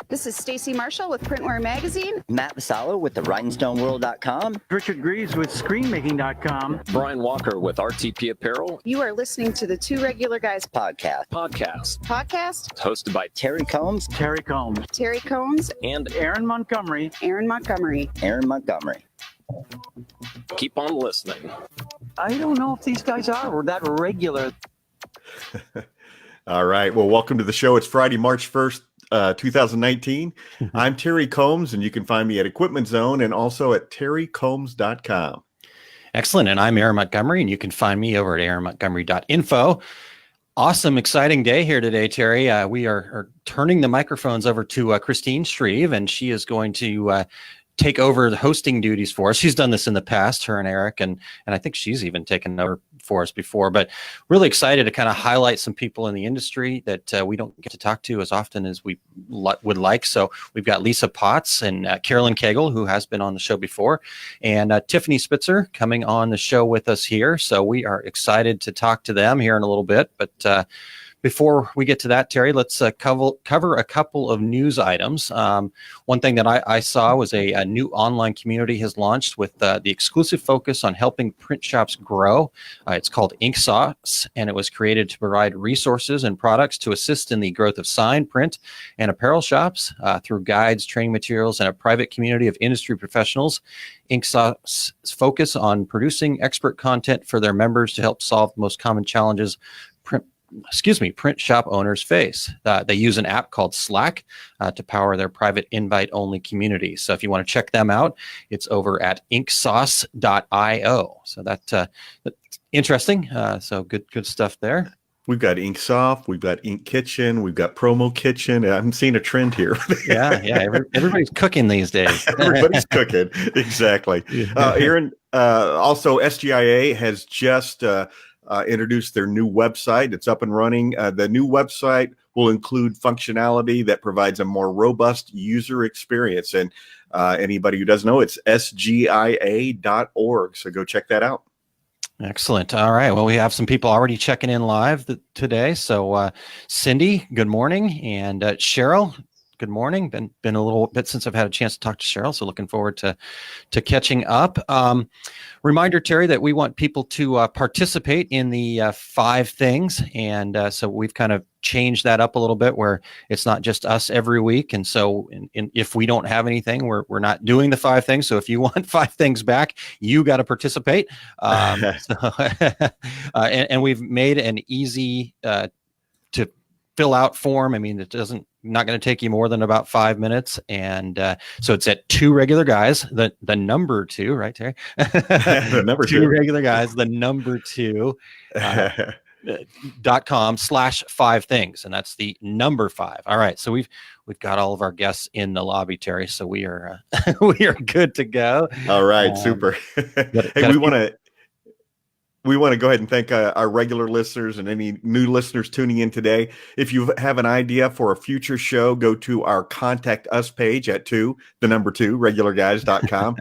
This is Stacy Marshall with Printwear Magazine. Matt Vassallo with the WritingStoneWorld.com. Richard Greaves with ScreenMaking.com. Brian Walker with RTP Apparel. You are listening to the Two Regular Guys Podcast. Hosted by Terry Combs. Terry Combs. Terry Combs. And Aaron Montgomery. Aaron Montgomery. Aaron Montgomery. Keep on listening. I don't know if these guys are that regular. All right. Well, welcome to the show. It's Friday, March 1st, 2019. I'm Terry Combs, and you can find me at Equipment Zone and also at terrycombs.com. Excellent. And I'm Aaron Montgomery, and you can find me over at aaronmontgomery.info. Awesome, exciting day here today, Terry. We are turning the microphones over to Kristine Shreve, and she is going to take over the hosting duties for us. She's done this in the past, her and Eric, and I think she's even taken over for us before, but really excited to kind of highlight some people in the industry that we don't get to talk to as often as we would like. So we've got Lisa Potts and Carolyn Cagle, who has been on the show before, and Tiffany Spitzer coming on the show with us here. So we are excited to talk to them here in a little bit, but before we get to that, Terry, let's cover a couple of news items. One thing that I saw was a new online community has launched with the exclusive focus on helping print shops grow. It's called Ink Sauce, and it was created to provide resources and products to assist in the growth of sign, print, and apparel shops through guides, training materials, and a private community of industry professionals. Ink Sauce focus on producing expert content for their members to help solve the most common challenges print shop owners face. They use an app called Slack to power their private invite-only community. So if you want to check them out, it's over at inksauce.io. So that's interesting. So good stuff there. We've got Inksoft, we've got Ink Kitchen, we've got Promo Kitchen. I'm seeing a trend here. Yeah. Everybody's cooking these days. Everybody's cooking. Exactly. Aaron, also SGIA has just introduced their new website. It's up and running. The new website will include functionality that provides a more robust user experience. And anybody who doesn't know, it's sgia.org. So go check that out. Excellent. All right. Well, we have some people already checking in live today. So Cindy, good morning. And Cheryl, good morning. Been a little bit since I've had a chance to talk to Cheryl, so looking forward to catching up. Reminder, Terry, that we want people to participate in the 5 things, and so we've kind of changed that up a little bit, where it's not just us every week. And so, if we don't have anything, we're not doing the 5 things. So if you want 5 things back, you got to participate. And we've made an easy to fill out form. I mean, not going to take you more than about 5 minutes. And so it's at 2 regular guys, the number 2, right, Terry? The number 2 regular guys, the number 2, .com/5 things. And that's the number 5. All right. So we've got all of our guests in the lobby, Terry. So we are good to go. All right. Super. Hey, we want to go ahead and thank our regular listeners and any new listeners tuning in today. If you have an idea for a future show, go to our Contact Us page at 2 regularguys.com.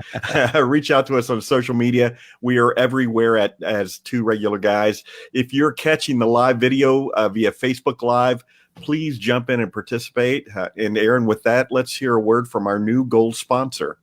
Reach out to us on social media. We are everywhere as 2 Regular Guys. If you're catching the live video via Facebook Live, please jump in and participate. And Aaron, with that, let's hear a word from our new gold sponsor.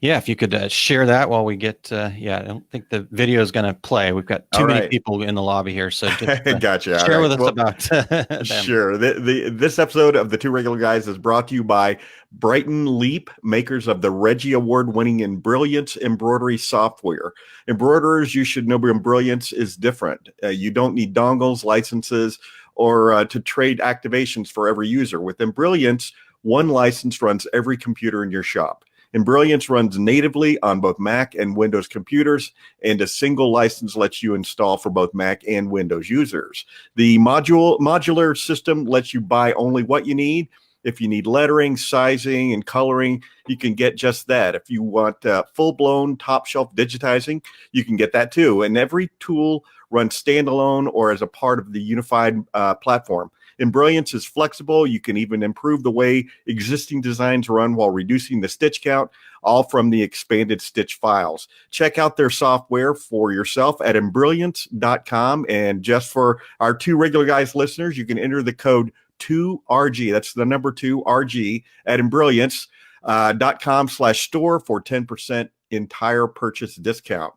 Yeah, if you could share that while we get, I don't think the video is going to play. We've got too many people in the lobby here. So just, gotcha. Share with us about them. Sure. This episode of the 2 Regular Guys is brought to you by Brighton Leap, makers of the Reggie Award-winning In Brilliance embroidery software. Embroiderers, you should know Brilliance is different. You don't need dongles, licenses, or to trade activations for every user. With Brilliance, one license runs every computer in your shop. Brilliance runs natively on both Mac and Windows computers, and a single license lets you install for both Mac and Windows users. The modular system lets you buy only what you need. If you need lettering, sizing, and coloring, you can get just that. If you want full-blown top-shelf digitizing, you can get that too. And every tool runs standalone or as a part of the unified platform. Brilliance is flexible. You can even improve the way existing designs run while reducing the stitch count, all from the expanded stitch files. Check out their software for yourself at embrilliance.com. And just for our 2 Regular Guys listeners, you can enter the code 2RG. That's the number 2RG at embrilliance.com/store for 10% entire purchase discount.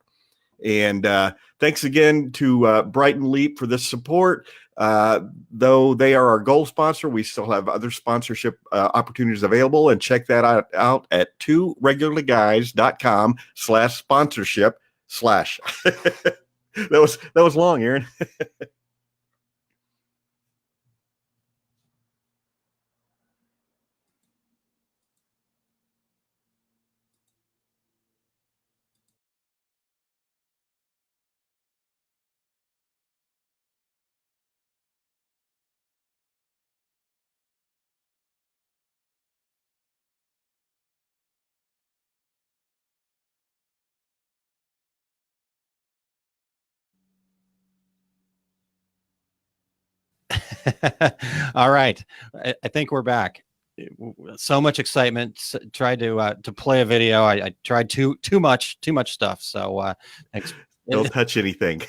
And thanks again to Brighton Leap for this support. Though they are our gold sponsor, we still have other sponsorship opportunities available, and check that out at 2regularguys.com/sponsorship/ that was long, Aaron. All right. I think we're back. So much excitement. Tried to play a video. I tried too much stuff. So don't touch anything.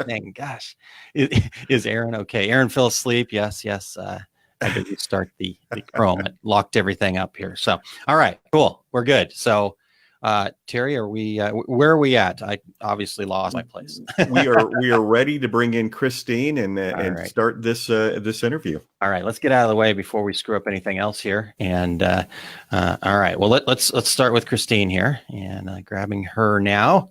Dang, gosh. Is Aaron okay? Aaron fell asleep. Yes. I did restart the Chrome. It locked everything up here. So, all right, cool. We're good. So, Terry, are we? Where are we at? I obviously lost my place. we are ready to bring in Kristine and right. start this interview. All right, let's get out of the way before we screw up anything else here. And all right, well let's start with Kristine here, and grabbing her now.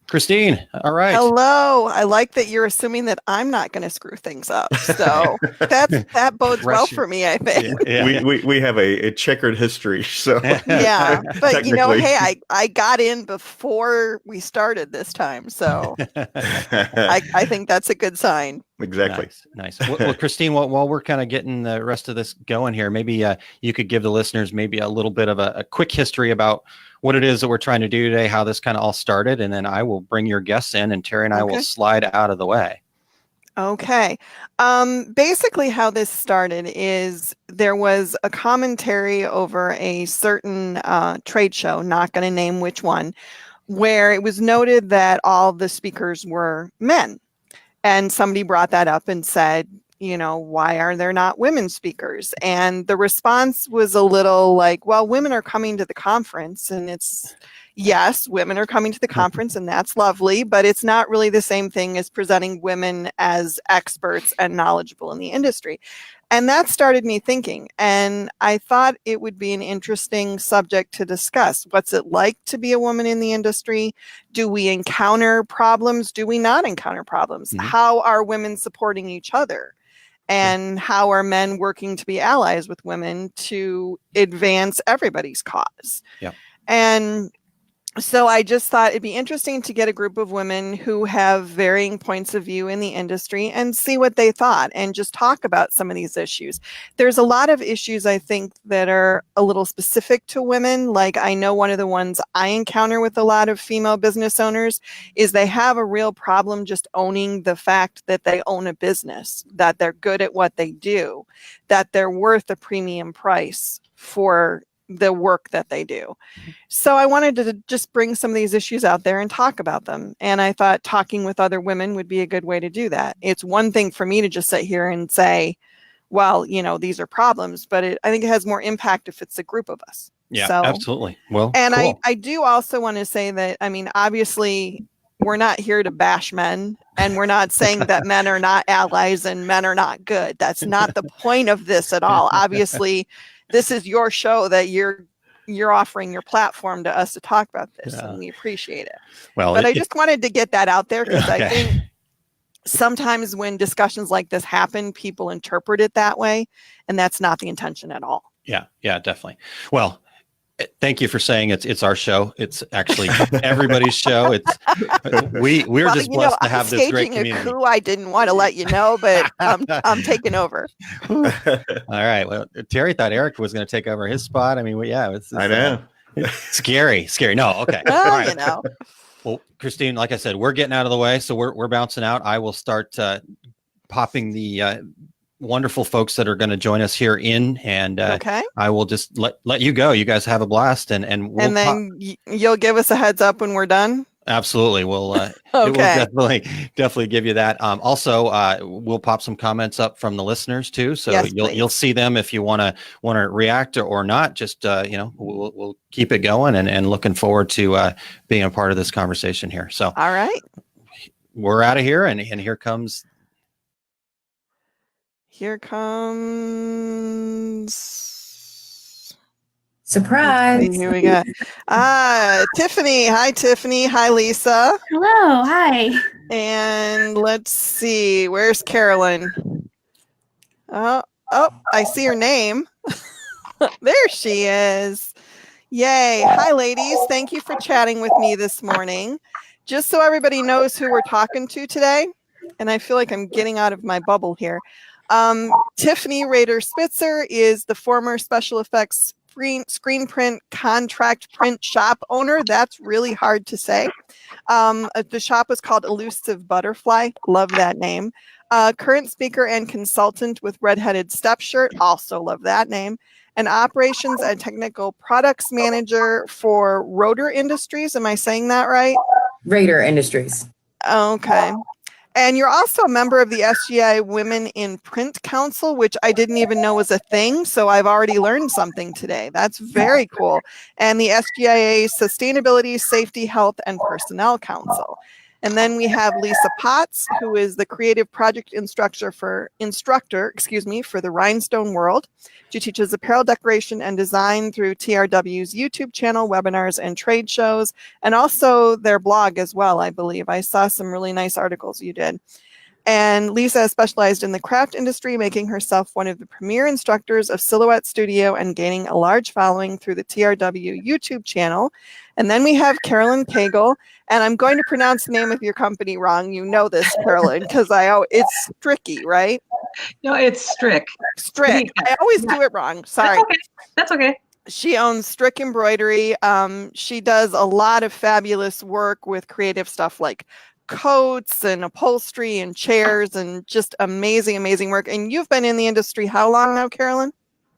Kristine, all right. Hello. I like that you're assuming that I'm not going to screw things up. So that bodes well for me, I think. Yeah. We have a checkered history. So yeah, but hey, I got in before we started this time, so I think that's a good sign. Exactly. Nice. Well, Kristine, while we're kind of getting the rest of this going here, maybe you could give the listeners maybe a little bit of a quick history about what it is that we're trying to do today, how this kind of all started, and then I will bring your guests in, and Terry and I will slide out of the way. Okay. Basically how this started is there was a commentary over a certain trade show, not going to name which one, where it was noted that all the speakers were men. And somebody brought that up and said, why are there not women speakers? And the response was a little like, well, women are coming to the conference, and it's, yes, women are coming to the conference, and that's lovely, but it's not really the same thing as presenting women as experts and knowledgeable in the industry. And that started me thinking, and I thought it would be an interesting subject to discuss. What's it like to be a woman in the industry? Do we encounter problems? Do we not encounter problems? Mm-hmm. How are women supporting each other? And how are men working to be allies with women to advance everybody's cause? Yeah. And so I just thought it'd be interesting to get a group of women who have varying points of view in the industry and see what they thought and just talk about some of these issues. There's a lot of issues, I think, that are a little specific to women. Like, I know one of the ones I encounter with a lot of female business owners is they have a real problem just owning the fact that they own a business, that they're good at what they do, that they're worth a premium price for the work that they do. So I wanted to just bring some of these issues out there and talk about them. And I thought talking with other women would be a good way to do that. It's one thing for me to just sit here and say, well, these are problems, but I think it has more impact if it's a group of us. Yeah, so, absolutely. Well, and cool. I do also want to say that, obviously we're not here to bash men, and we're not saying that men are not allies and men are not good. That's not the point of this at all. Obviously, this is your show that you're offering your platform to us to talk about this, and we appreciate it. Well, but I just wanted to get that out there because okay. I think sometimes when discussions like this happen, people interpret it that way, and that's not the intention at all. Yeah, definitely. Well, thank you for saying it's our show. It's actually everybody's show. We're just blessed to have this great community. A coup I didn't want to let you know, but I'm taking over. All right. Well, Terry thought Eric was going to take over his spot. I know. Scary. No. Okay. Well, all right. Well, Kristine, like I said, we're getting out of the way, so we're bouncing out. I will start popping the wonderful folks that are going to join us here in, and I will just let you go. You guys have a blast, and then you'll give us a heads up when we're done. Absolutely. We'll it will definitely give you that. Also, we'll pop some comments up from the listeners too, so Yes, you'll see them if you want to react or not. Just we'll keep it going and looking forward to being a part of this conversation here. So all right, we're out of here, and here comes surprise. Here we go. Tiffany. Hi, Tiffany. Hi, Lisa. Hello. Hi. And let's see. Where's Carolyn? Oh, I see her name. There she is. Yay. Hi, ladies. Thank you for chatting with me this morning. Just so everybody knows who we're talking to today, and I feel like I'm getting out of my bubble here. Tiffany Rader Spitzer is the former special effects screen print contract print shop owner. That's really hard to say. The shop is called Elusive Butterfly. Love that name. Current speaker and consultant with Redheaded Step Shirt. Also love that name. An operations and technical products manager for Rotor Industries. Am I saying that right? Raider Industries. Okay. And you're also a member of the SGI Women in Print Council, which I didn't even know was a thing. So I've already learned something today. That's very cool. And the SGIA Sustainability, Safety, Health, and Personnel Council. And then we have Lisa Potts, who is the creative project instructor for the Rhinestone World. She teaches apparel decoration and design through TRW's YouTube channel, webinars, and trade shows, and also their blog as well, I believe. I saw some really nice articles you did. And Lisa has specialized in the craft industry, making herself one of the premier instructors of Silhouette Studio and gaining a large following through the TRW YouTube channel. And then we have Carolyn Cagle, and I'm going to pronounce the name of your company wrong. You know this, Carolyn, because it's Stricky, right? No, it's Strick. Strick. I always do it wrong. Sorry. That's okay. She owns Strick Embroidery. She does a lot of fabulous work with creative stuff like coats and upholstery and chairs and just amazing work. And you've been in the industry how long now, Carolyn?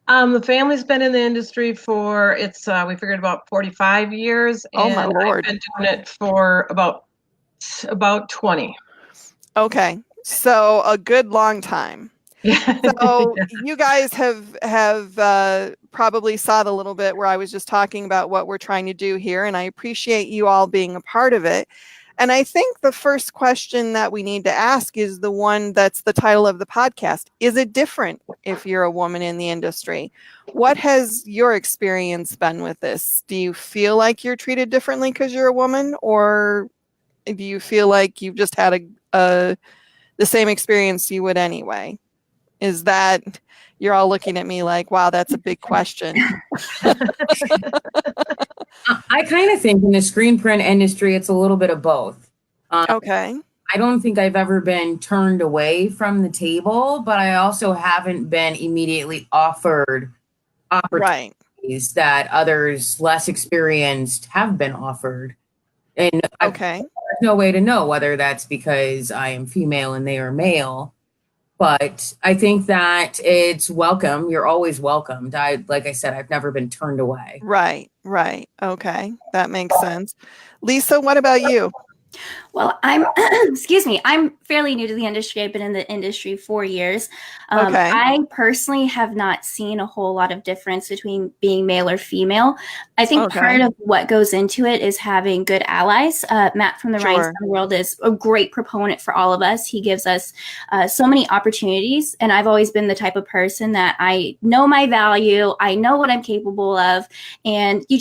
The family's been in the industry for we figured about 45 years. Oh my Lord. I've been doing it for about 20. Okay. So a good long time. So you guys have probably saw the little bit where I was just talking about what we're trying to do here, and I appreciate you all being a part of it. And I think the first question that we need to ask is the one that's the title of the podcast. Is it different if you're a woman in the industry? What has your experience been with this? Do you feel like you're treated differently because you're a woman, or do you feel like you've just had the same experience you would anyway? Is that, you're all looking at me like, wow, that's a big question. I kind of think in the screen print industry, it's a little bit of both. Okay. I don't think I've ever been turned away from the table, but I also haven't been immediately offered opportunities that others less experienced have been offered. And there's no way to know whether that's because I am female and they are male. But I think that it's welcome. You're always welcomed. Like I said, I've never been turned away. Right. Okay. That makes sense. Lisa, what about you? Well, I'm, I'm fairly new to the industry. I've been in the industry 4 years. I personally have not seen a whole lot of difference between being male or female. I think part of what goes into it is having good allies. Matt from the Rhinestone World is a great proponent for all of us. He gives us so many opportunities. And I've always been the type of person that I know my value. I know what I'm capable of. And I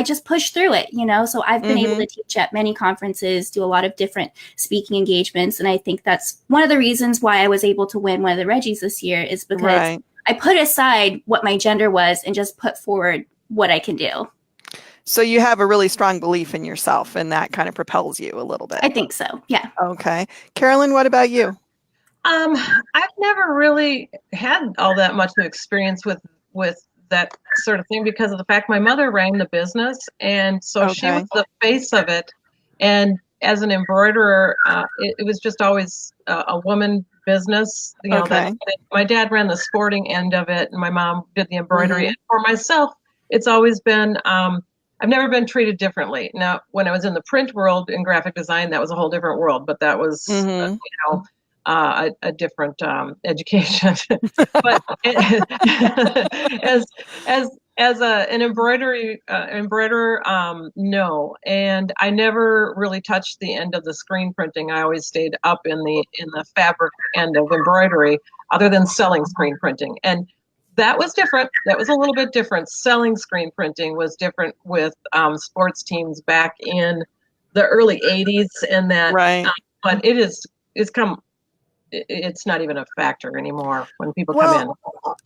just push through it, So I've been able to teach at many conferences, do a lot of different speaking engagements. And I think that's one of the reasons why I was able to win one of the Reggies this year, is because I put aside what my gender was and just put forward what I can do. So you have a really strong belief in yourself, and that kind of propels you a little bit. I think so. Yeah. Okay. Carolyn, what about you? I've never really had all that much of experience with that sort of thing because of the fact my mother ran the business. And so she was the face of it. And as an embroiderer, it was just always a woman business. My dad ran the sporting end of it, and my mom did the embroidery. And for myself, it's always been I've never been treated differently. Now, when I was in the print world in graphic design, that was a whole different world, but that was, a different education. But as an embroiderer, no. And I never really touched the end of the screen printing. I always stayed up in the fabric end of embroidery, other than selling screen printing. And that was different. That was a little bit different. Selling screen printing was different with sports teams back in the early 80s, and that. Right. But it's not even a factor anymore when people come in.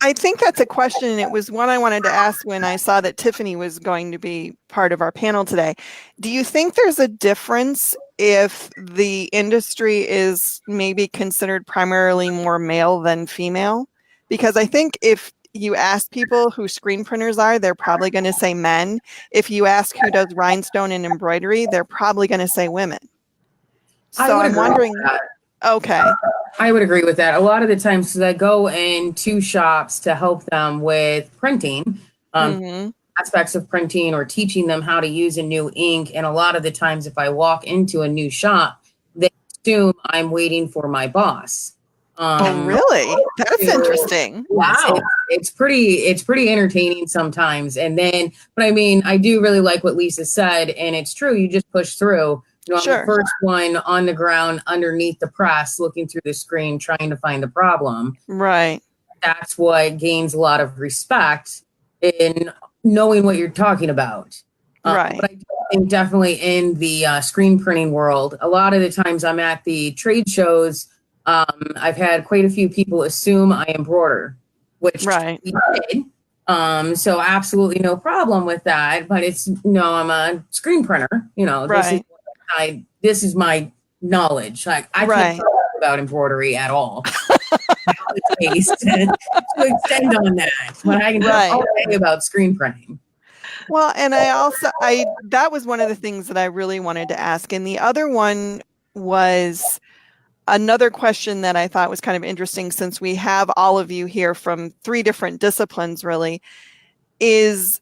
I think that's a question, and it was one I wanted to ask when I saw that Tiffany was going to be part of our panel today. Do you think there's a difference if the industry is maybe considered primarily more male than female? Because I think if you ask people who screen printers are, they're probably going to say men. If you ask who does rhinestone and embroidery, they're probably going to say women. So I'm wondering. Okay. I would agree with that. A lot of the times, because I go into shops to help them with printing, aspects of printing, or teaching them how to use a new ink. And a lot of the times, if I walk into a new shop, they assume I'm waiting for my boss. Oh, really? That's interesting. Wow. It's pretty entertaining sometimes. And then, but I mean, I do really like what Lisa said, and it's true. You just push through. I'm the first one on the ground underneath the press, looking through the screen, trying to find the problem. Right. That's what gains a lot of respect in knowing what you're talking about. Right. But I think definitely in the screen printing world, a lot of the times I'm at the trade shows, I've had quite a few people assume I embroider, which we did. So absolutely no problem with that. But it's I'm a screen printer. This is my knowledge. Like I can't talk about embroidery at all. To extend on that, but I can talk all day about screen printing. Well, and that was one of the things that I really wanted to ask. And the other one was another question that I thought was kind of interesting, since we have all of you here from 3 different disciplines, really, is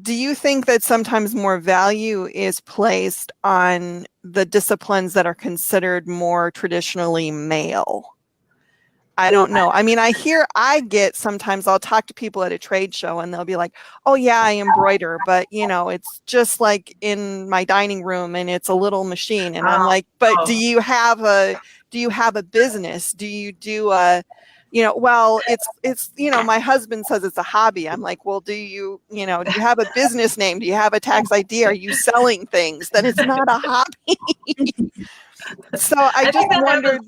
do you think that sometimes more value is placed on the disciplines that are considered more traditionally male? I don't know. I mean, sometimes I'll talk to people at a trade show and they'll be like, oh yeah, I embroider, but it's just like in my dining room and it's a little machine. And I'm like, but do you have a business? Do you do well, it's my husband says it's a hobby. I'm like, well, do you have a business name? Do you have a tax ID? Are you selling things? Then it's not a hobby. So I just wondered.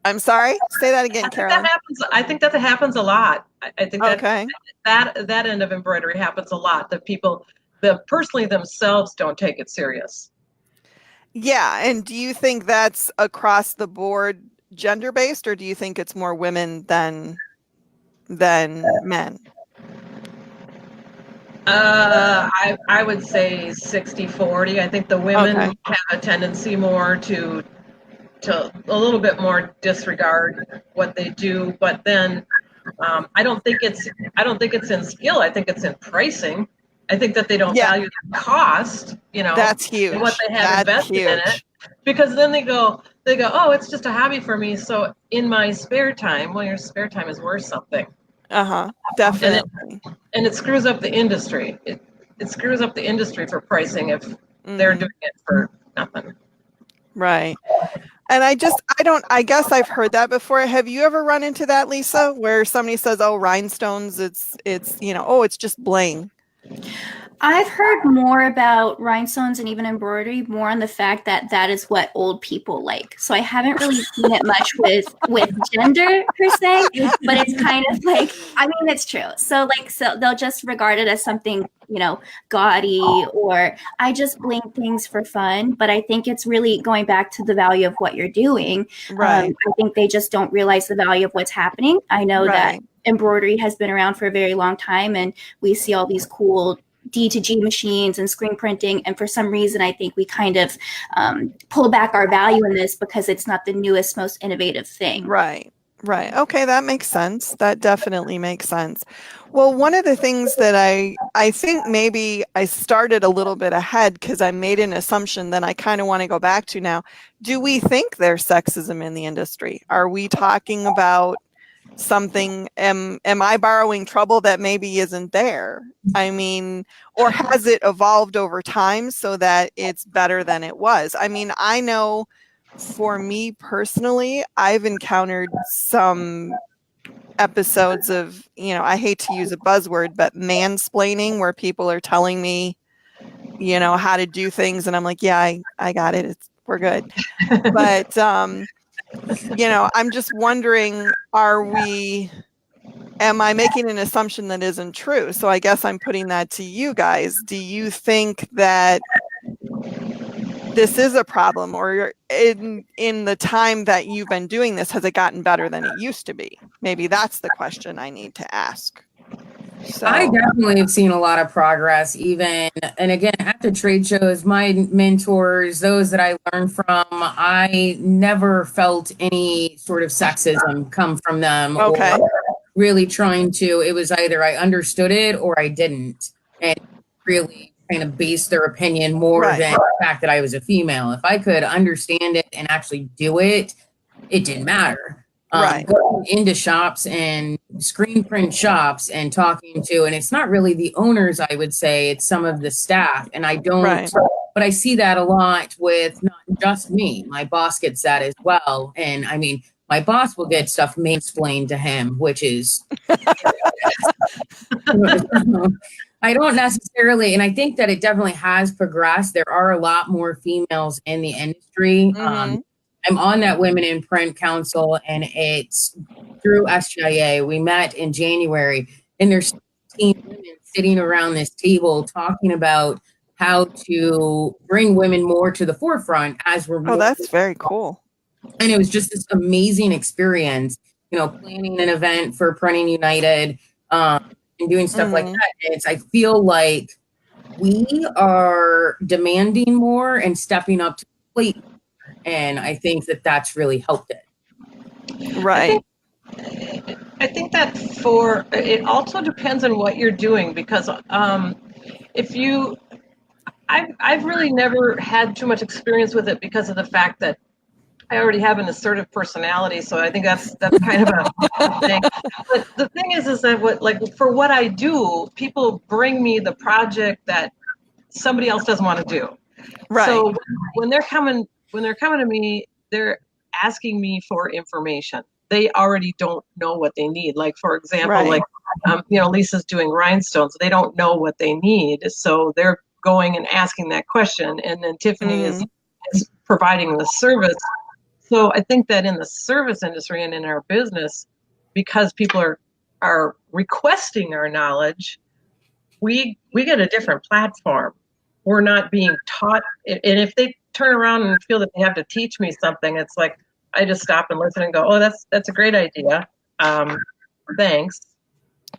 I'm sorry. Say that again, Carolyn. I think that happens a lot. I think that end of embroidery happens a lot. That people, personally themselves, don't take it serious. Yeah, and do you think that's across the board gender-based, or do you think it's more women than men? I would say 60-40. I think the women have a tendency more to a little bit more disregard what they do, but then I don't think it's in skill. I think it's in pricing. I think that they don't value the cost, that's huge. And what they have invested in it, because then they go, oh, it's just a hobby for me. So in my spare time, well, your spare time is worth something. Definitely. And it screws up the industry. It screws up the industry for pricing if they're doing it for nothing. Right. And I guess I've heard that before. Have you ever run into that, Lisa, where somebody says, oh, rhinestones, it's it's just bling? I've heard more about rhinestones and even embroidery more on the fact that that is what old people like. So I haven't really seen it much with gender per se, but it's kind of like, I mean, it's true. So they'll just regard it as something, gaudy, or I just bling things for fun. But I think it's really going back to the value of what you're doing. Right. I think they just don't realize the value of what's happening. I know that embroidery has been around for a very long time, and we see all these cool D2G machines and screen printing. And for some reason, I think we kind of pull back our value in this because it's not the newest, most innovative thing. Right. Right. Okay, that makes sense. That definitely makes sense. Well, one of the things that I think maybe I started a little bit ahead because I made an assumption that I kind of want to go back to now. Do we think there's sexism in the industry? Are we talking about something? Am I borrowing trouble that maybe isn't there? I mean, or has it evolved over time so that it's better than it was? I mean, I know for me personally, I've encountered some episodes of, I hate to use a buzzword, but mansplaining, where people are telling me, how to do things. And I'm like, yeah, I got it. We're good. But, I'm just wondering, am I making an assumption that isn't true? So I guess I'm putting that to you guys. Do you think that this is a problem, or in the time that you've been doing this, has it gotten better than it used to be? Maybe that's the question I need to ask. So I definitely have seen a lot of progress, even, and again, at the trade shows, my mentors, those that I learned from, I never felt any sort of sexism come from them. Okay. Or really trying to, it was either I understood it or I didn't, and really kind of base their opinion more than the fact that I was a female. If I could understand it and actually do it, it didn't matter. Going into shops and screen print shops and talking to, and it's not really the owners, I would say, it's some of the staff. And I don't, but I see that a lot with not just me. My boss gets that as well. And I mean, my boss will get stuff mansplained to him, which is, I don't necessarily, and I think that it definitely has progressed. There are a lot more females in the industry. I'm on that Women in Print Council, and it's through SGIA. We met in January, and there's 16 women sitting around this table talking about how to bring women more to the forefront as we're. Oh, that's very cool. And it was just this amazing experience, planning an event for Printing United, and doing stuff like that. I feel like we are demanding more and stepping up to the plate. And I think that that's really helped it. Right. I think that it also depends on what you're doing, because I've really never had too much experience with it because of the fact that I already have an assertive personality, so I think that's kind of a thing. But the thing is that for what I do, people bring me the project that somebody else doesn't want to do. Right. So when they're coming to me, they're asking me for information. They already don't know what they need. Like, for example, Lisa's doing rhinestones. They don't know what they need, so they're going and asking that question, and then Tiffany is providing the service. So I think that in the service industry and in our business, because people are requesting our knowledge, we get a different platform. We're not being taught, and if they turn around and feel that they have to teach me something, it's like I just stop and listen and go, "Oh, that's a great idea. Thanks."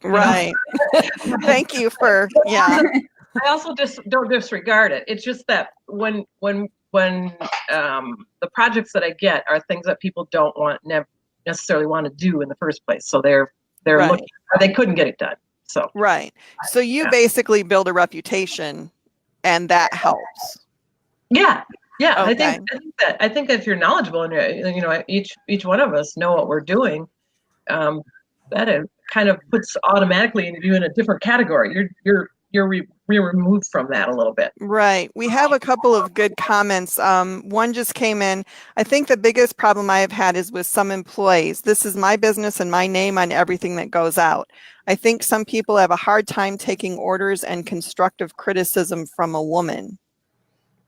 Right. Thank you for I also just don't disregard it. It's just that when the projects that I get are things that people don't necessarily want to do in the first place, so they're looking, or they couldn't get it done. So so you basically build a reputation, and that helps. Yeah. Okay. I think if you're knowledgeable and each one of us know what we're doing, that it kind of puts automatically you in a different category. You're removed from that a little bit. Right. We have a couple of good comments. One just came in. I think the biggest problem I have had is with some employees. This is my business and my name on everything that goes out. I think some people have a hard time taking orders and constructive criticism from a woman.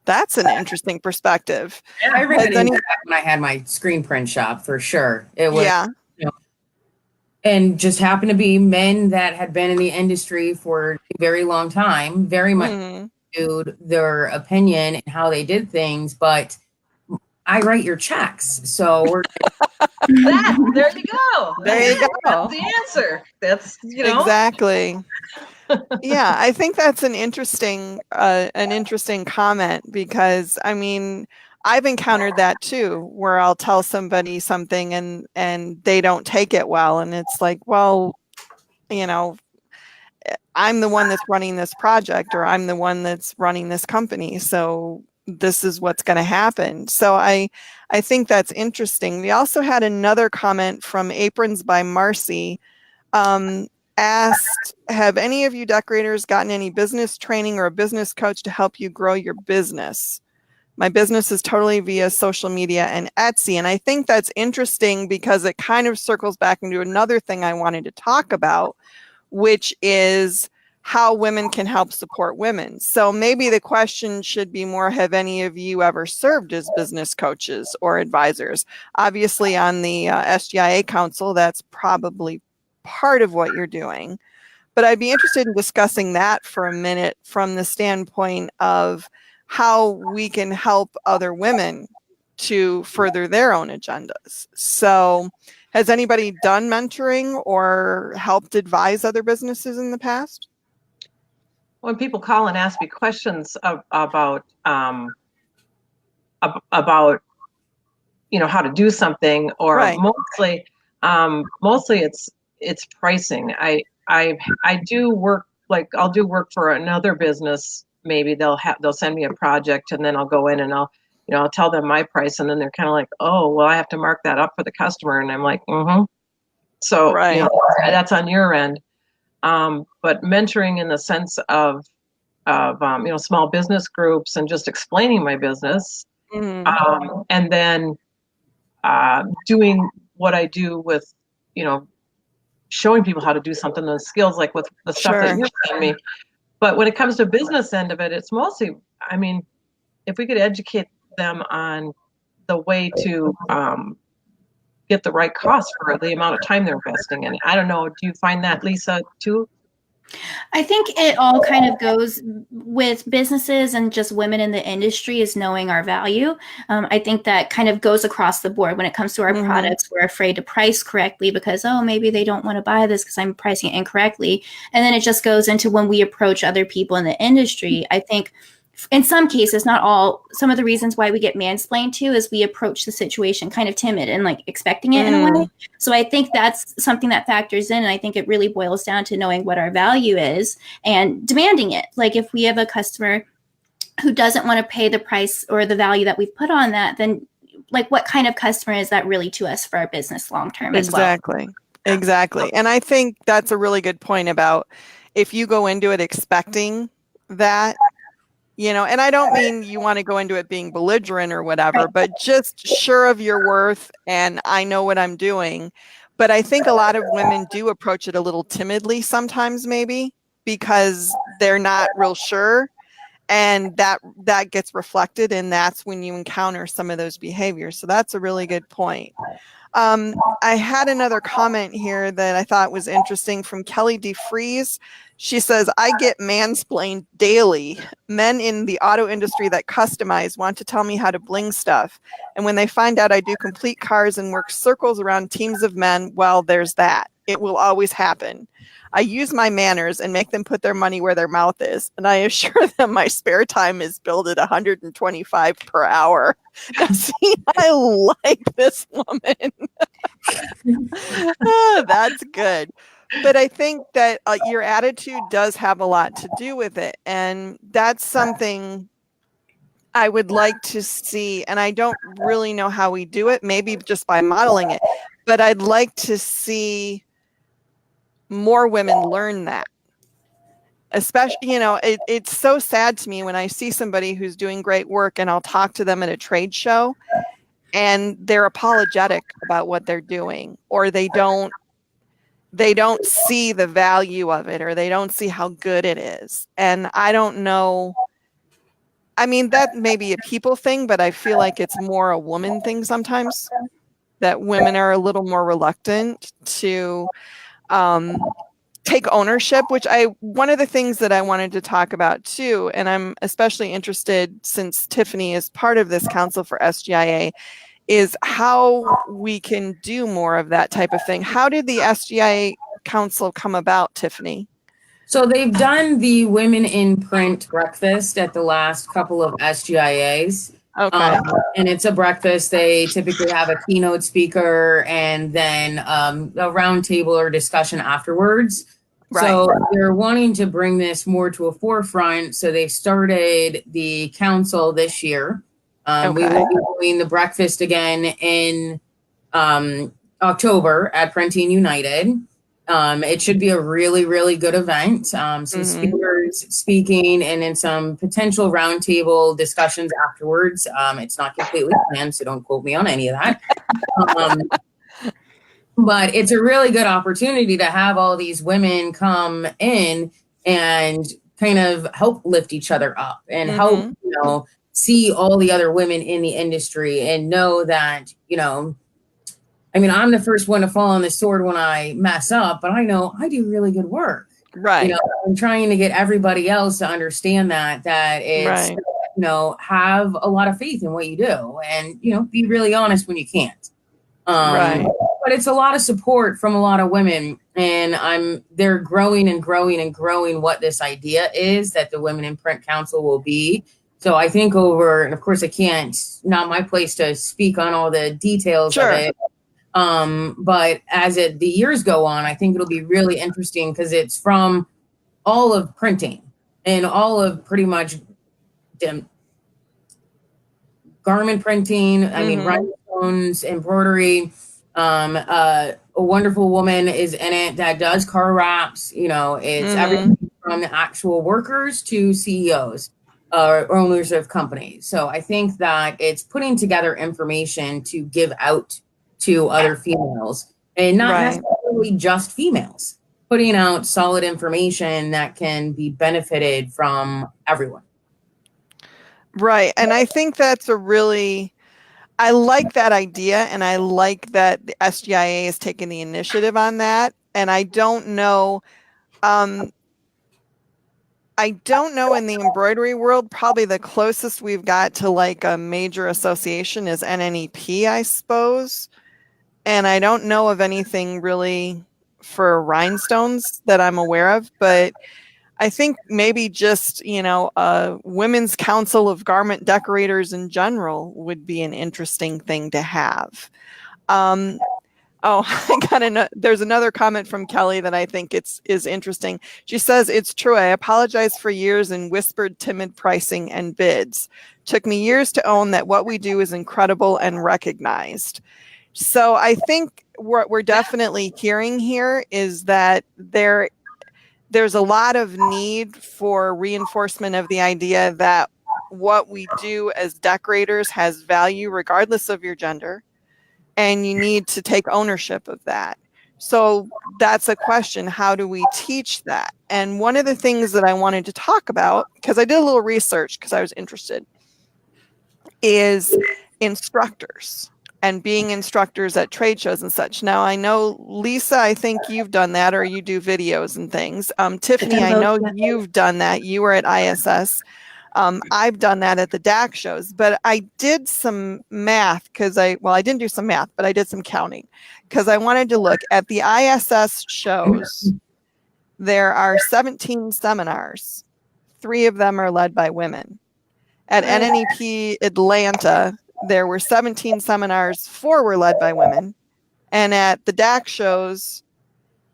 That's an interesting perspective. Yeah, I read that when I had my screen print shop, for sure. It was, and just happened to be men that had been in the industry for a very long time, very much valued their opinion and how they did things, but I write your checks. So we're there you go. There you go. That's the answer. That's exactly. Yeah, I think that's an interesting comment, because I mean, I've encountered that too, where I'll tell somebody something and they don't take it well. And it's like, well, you know, I'm the one that's running this project, or I'm the one that's running this company. So this is what's going to happen. So I think that's interesting. We also had another comment from Aprons by Marcy, asked, have any of you decorators gotten any business training or a business coach to help you grow your business? My business is totally via social media and Etsy. And I think that's interesting because it kind of circles back into another thing I wanted to talk about, which is how women can help support women. So maybe the question should be more, have any of you ever served as business coaches or advisors? Obviously on the SGIA Council, that's probably part of what you're doing. But I'd be interested in discussing that for a minute from the standpoint of how we can help other women to further their own agendas. So has anybody done mentoring or helped advise other businesses in the past? When people call and ask me questions about how to do something, or right. mostly it's pricing. I do work, like I'll do work for another business. Maybe they'll send me a project, and then I'll go in and I'll tell them my price, and then they're kind of like, oh, well, I have to mark that up for the customer, and I'm like, So right. That's on your end. But mentoring in the sense of small business groups and just explaining my business, and then doing what I do with showing people how to do something, those skills, like with the stuff that you're sending me. But when it comes to business end of it, it's mostly, if we could educate them on the way to get the right cost for the amount of time they're investing in. I don't know. Do you find that, Lisa, too? I think it all kind of goes with businesses and just women in the industry is knowing our value. I think that kind of goes across the board when it comes to our products. We're afraid to price correctly because, maybe they don't want to buy this because I'm pricing it incorrectly. And then it just goes into when we approach other people in the industry. I think in some cases, not all, some of the reasons why we get mansplained to is we approach the situation kind of timid and like expecting it in a way. So I think that's something that factors in. And I think it really boils down to knowing what our value is and demanding it. Like if we have a customer who doesn't want to pay the price or the value that we've put on that, then like what kind of customer is that really to us for our business long-term as well? Exactly. And I think that's a really good point about if you go into it expecting that, and I don't mean you want to go into it being belligerent or whatever, but just sure of your worth and I know what I'm doing. But I think a lot of women do approach it a little timidly sometimes, maybe because they're not real sure. And that gets reflected, and that's when you encounter some of those behaviors. So that's a really good point. I had another comment here that I thought was interesting from Kelly DeFries. She says, I get mansplained daily. Men in the auto industry that customize want to tell me how to bling stuff. And when they find out I do complete cars and work circles around teams of men, well, there's that. It will always happen. I use my manners and make them put their money where their mouth is. And I assure them my spare time is billed at $125 per hour. Now, see, I like this woman. Oh, that's good. But I think that your attitude does have a lot to do with it. And that's something I would like to see. And I don't really know how we do it, maybe just by modeling it. But I'd like to see more women learn that. Especially, it's so sad to me when I see somebody who's doing great work and I'll talk to them at a trade show and they're apologetic about what they're doing, or they don't see the value of it, or they don't see how good it is. And I don't know. I mean, that may be a people thing, but I feel like it's more a woman thing sometimes, that women are a little more reluctant to take ownership, which one of the things that I wanted to talk about too, and I'm especially interested since Tiffany is part of this council for SGIA, is how we can do more of that type of thing. How did the SGIA council come about, Tiffany? So they've done the Women in Print breakfast at the last couple of SGIAs. Okay. And it's a breakfast. They typically have a keynote speaker and then a roundtable or discussion afterwards. Right. So they're wanting to bring this more to a forefront. So they started the council this year. We will be doing the breakfast again in October at Prentine United. It should be a really, really good event. Some speakers speaking and then some potential roundtable discussions afterwards. It's not completely planned, so don't quote me on any of that. But it's a really good opportunity to have all these women come in and kind of help lift each other up and help, see all the other women in the industry and know that, I'm the first one to fall on the sword when I mess up, but I know I do really good work. Right. I'm trying to get everybody else to understand that it's, have a lot of faith in what you do and, be really honest when you can't. But it's a lot of support from a lot of women and they're growing and growing and growing what this idea is that the Women in Print Council will be. So I think and of course not my place to speak on all the details of it. But as the years go on, I think it'll be really interesting because it's from all of printing and all of pretty much garment printing. I mean, rhinestones, embroidery. A wonderful woman is in it that does car wraps. It's everything from the actual workers to CEOs or owners of companies. So I think that it's putting together information to give out to other females and not necessarily just females, putting out solid information that can be benefited from everyone. Right. And I think that's I like that idea. And I like that the SGIA is taking the initiative on that. And I don't know in the embroidery world, probably the closest we've got to like a major association is NNEP, I suppose. And I don't know of anything really for rhinestones that I'm aware of, but I think maybe just, a women's council of garment decorators in general would be an interesting thing to have. There's another comment from Kelly that I think is interesting. She says, "It's true. I apologized for years and whispered timid pricing and bids. Took me years to own that what we do is incredible and recognized." So I think what we're definitely hearing here is that there's a lot of need for reinforcement of the idea that what we do as decorators has value regardless of your gender, and you need to take ownership of that. So that's a question. How do we teach that? And one of the things that I wanted to talk about, because I did a little research because I was interested, is instructors and being instructors at trade shows and such. Now, I know, Lisa, I think you've done that, or you do videos and things. Tiffany, I know you've done that. You were at ISS. I've done that at the DAC shows, but I did some math I didn't do some math, but I did some counting because I wanted to look at the ISS shows. There are 17 seminars. 3 of them are led by women. At NNEP Atlanta, there were 17 seminars, 4 were led by women. And at the DAC shows,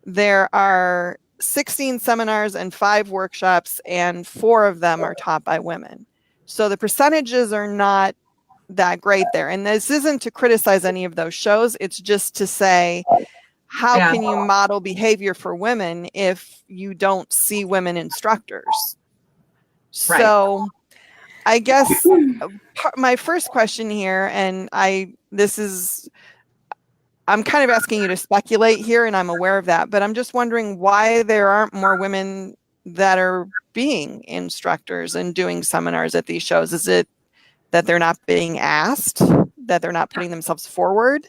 there are 16 seminars and 5 workshops, and 4 of them are taught by women. So the percentages are not that great there. And this isn't to criticize any of those shows. It's just to say, how can you model behavior for women if you don't see women instructors? Right. So I guess my first question here, and I'm kind of asking you to speculate here, and I'm aware of that, but I'm just wondering why there aren't more women that are being instructors and doing seminars at these shows. Is it that they're not being asked, that they're not putting themselves forward?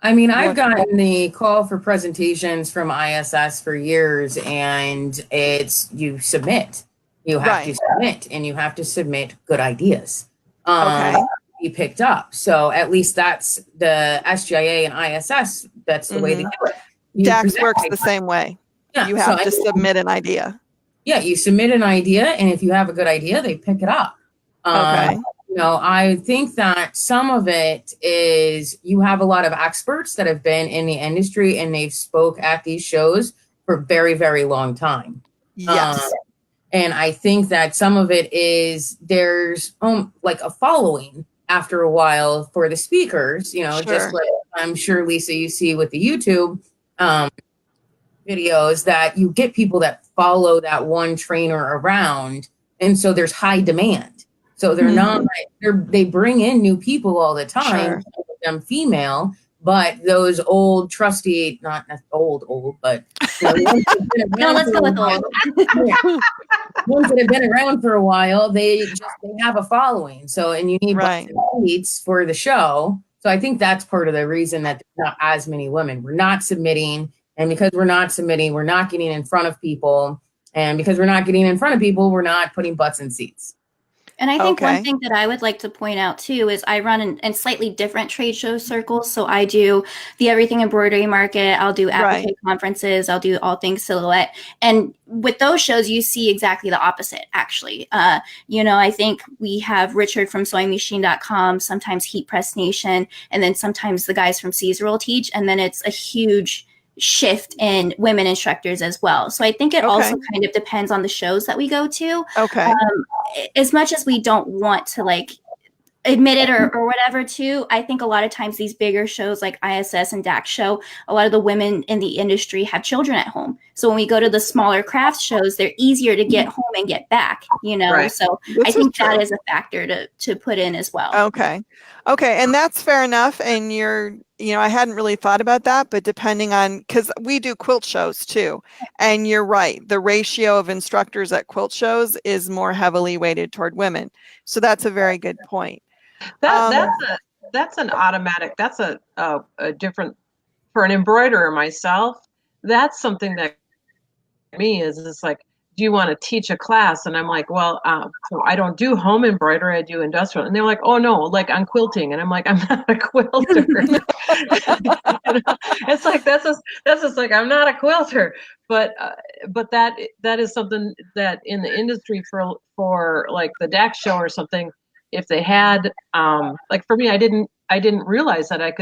I mean, I've gotten the call for presentations from ISS for years, and you submit. You have to submit, and you have to submit good ideas. Be picked up. So at least that's the SGIA and ISS. That's the way they do it. DAX works the same way. Yeah, you have to submit an idea. Yeah, you submit an idea, and if you have a good idea, they pick it up. I think that some of it is you have a lot of experts that have been in the industry and they've spoke at these shows for very, very long time. Yes. And I think that some of it is there's like a following after a while for the speakers, just like I'm sure, Lisa, you see with the YouTube videos that you get people that follow that one trainer around. And so there's high demand. So they're not, they bring in new people all the time, them female, but those old trusty, not old, but no, let's go with old. Ones that have been around for a while, they have a following. So, and you need seats for the show. So I think that's part of the reason that there's not as many women. We're not submitting. And because we're not submitting, we're not getting in front of people. And because we're not getting in front of people, we're not putting butts in seats. And I think one thing that I would like to point out too is I run in slightly different trade show circles. So I do the Everything Embroidery Market, I'll do applique conferences, I'll do All Things Silhouette. And with those shows, you see exactly the opposite, actually. I think we have Richard from sewingmachine.com, sometimes Heat Press Nation, and then sometimes the guys from Caesar will teach. And then it's a huge shift in women instructors as well. So I think it also kind of depends on the shows that we go to. As much as we don't want to admit it or whatever too, I think a lot of times these bigger shows like ISS and DAX show, a lot of the women in the industry have children at home. So when we go to the smaller craft shows, they're easier to get home and get back, So I think that is a factor to put in as well. Okay. And that's fair enough. And I hadn't really thought about that, but depending on, because we do quilt shows too. And you're right. The ratio of instructors at quilt shows is more heavily weighted toward women. So that's a very good point. That's an automatic, that's a different, for an embroiderer myself, that's something that me is like, do you want to teach a class? And I'm like, well, so I don't do home embroidery, I do industrial. And they're like, oh no, like I'm quilting. And I'm like, I'm not a quilter. It's like, that's just like, I'm not a quilter. But that is something that in the industry for like the DAX show or something, if they had, like for me, I didn't realize that I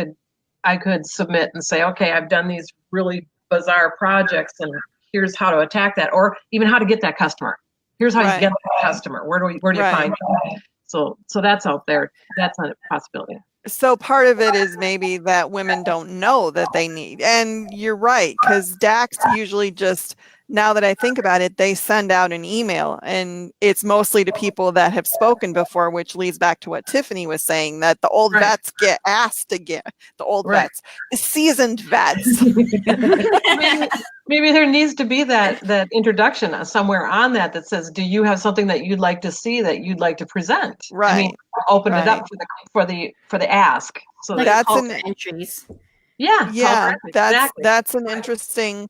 could submit and say, okay, I've done these really bizarre projects and here's how to attack that, or even how to get that customer. Here's how you get that customer. Where do you find them? So that's out there. That's a possibility. So part of it is maybe that women don't know that they need, and you're right, because DAX usually just, now that I think about it, they send out an email and it's mostly to people that have spoken before, which leads back to what Tiffany was saying, that the old vets get asked again, the old vets, the seasoned vets. Maybe there needs to be that introduction somewhere on that says, do you have something that you'd like to see, that you'd like to present? Right. I mean, open it up for the ask. So like that's entries. Yeah. That's an interesting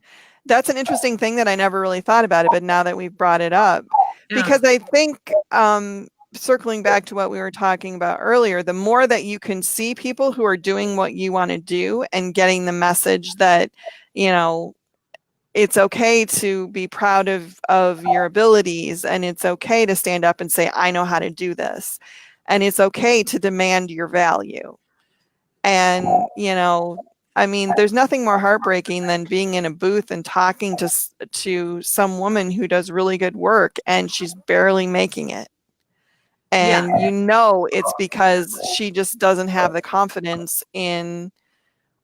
thing that I never really thought about it, but now that we've brought it up, because I think, circling back to what we were talking about earlier, the more that you can see people who are doing what you want to do and getting the message that, it's okay to be proud of your abilities, and it's okay to stand up and say, I know how to do this. And it's okay to demand your value. And, I mean, there's nothing more heartbreaking than being in a booth and talking to some woman who does really good work and she's barely making it. And it's because she just doesn't have the confidence in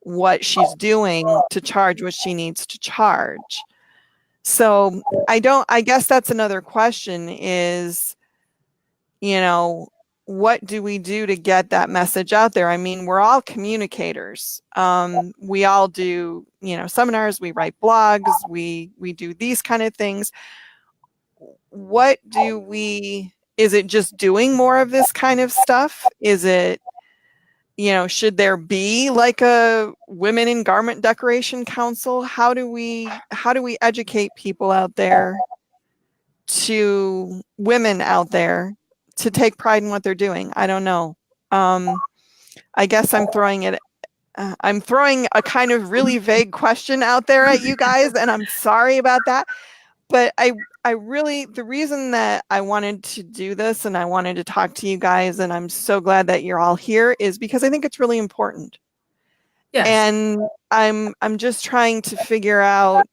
what she's doing to charge what she needs to charge. So I guess that's another question is, what do we do to get that message out there? I mean, we're all communicators. We all do, seminars, we write blogs, we do these kind of things. Is it just doing more of this kind of stuff? Is it, should there be like a women in garment decoration council? How do we educate people out there, to women out there, to take pride in what they're doing? I don't know. I guess I'm throwing a kind of really vague question out there at you guys, and I'm sorry about that. But the reason that I wanted to do this and I wanted to talk to you guys, and I'm so glad that you're all here, is because I think it's really important. Yes. And I'm just trying to figure out,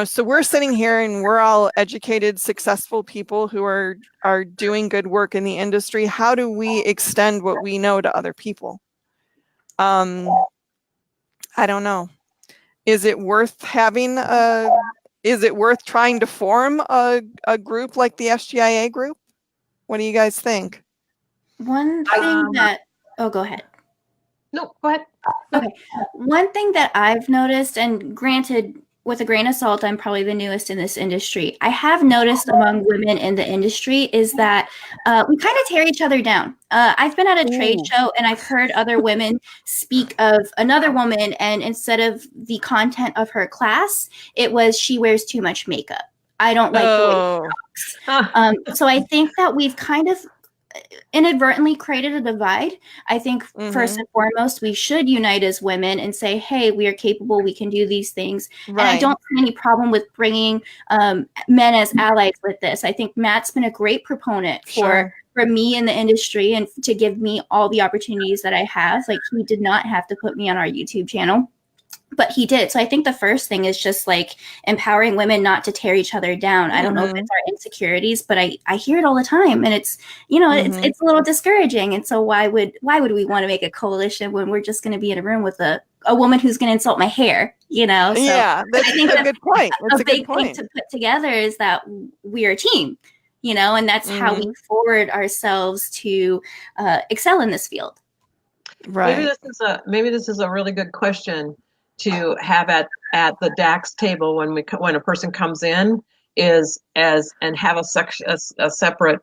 so we're sitting here and we're all educated, successful people who are doing good work in the industry. How do we extend what we know to other people? I don't know. Is it worth trying to form a group like the SGIA group? What do you guys think? One thing go ahead. No, go ahead. Okay. One thing that I've noticed, and granted, with a grain of salt, I'm probably the newest in this industry. I have noticed among women in the industry is that we kind of tear each other down. I've been at a trade show and I've heard other women speak of another woman, and instead of the content of her class, it was she wears too much makeup. I don't like the way she talks. So I think that we've kind of inadvertently created a divide. I think first and foremost, we should unite as women and say, hey, we are capable, we can do these things. Right. And I don't see any problem with bringing men as allies with this. I think Matt's been a great proponent for me in the industry and to give me all the opportunities that I have. Like, he did not have to put me on our YouTube channel, but he did. So I think the first thing is just like empowering women not to tear each other down. I don't know if it's our insecurities, but I hear it all the time, and it's, it's a little discouraging. And so why would we want to make a coalition when we're just going to be in a room with a woman who's going to insult my hair, So yeah, that's a good point. That's a big thing to put together is that we're a team, and that's how we forward ourselves to excel in this field. Right. Maybe this is a really good question to have at the DAX table when a person comes in, and have a separate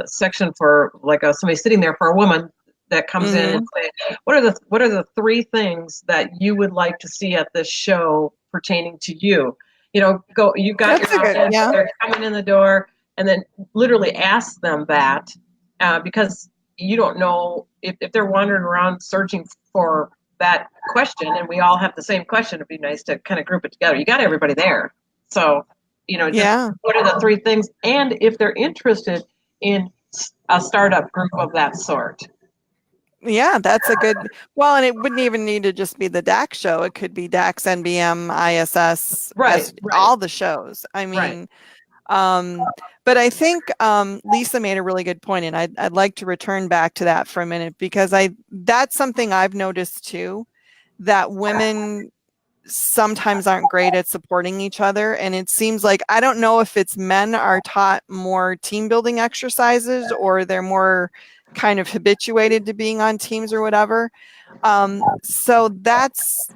section for like somebody sitting there for a woman that comes in and say, what are the three things that you would like to see at this show pertaining to you? You got your audience, they're coming in the door, and then literally ask them that, because you don't know if they're wandering around searching for that question, and we all have the same question. It'd be nice to kind of group it together. You got everybody there. So, what are the three things? And if they're interested in a startup group of that sort. Yeah, that's a good, and it wouldn't even need to just be the DAX show. It could be DAX, NBM, ISS, all the shows. I mean, but I think Lisa made a really good point, and I'd like to return back to that for a minute, because that's something I've noticed too, that women sometimes aren't great at supporting each other. And it seems like, I don't know if it's men are taught more team building exercises, or they're more kind of habituated to being on teams or whatever. So that's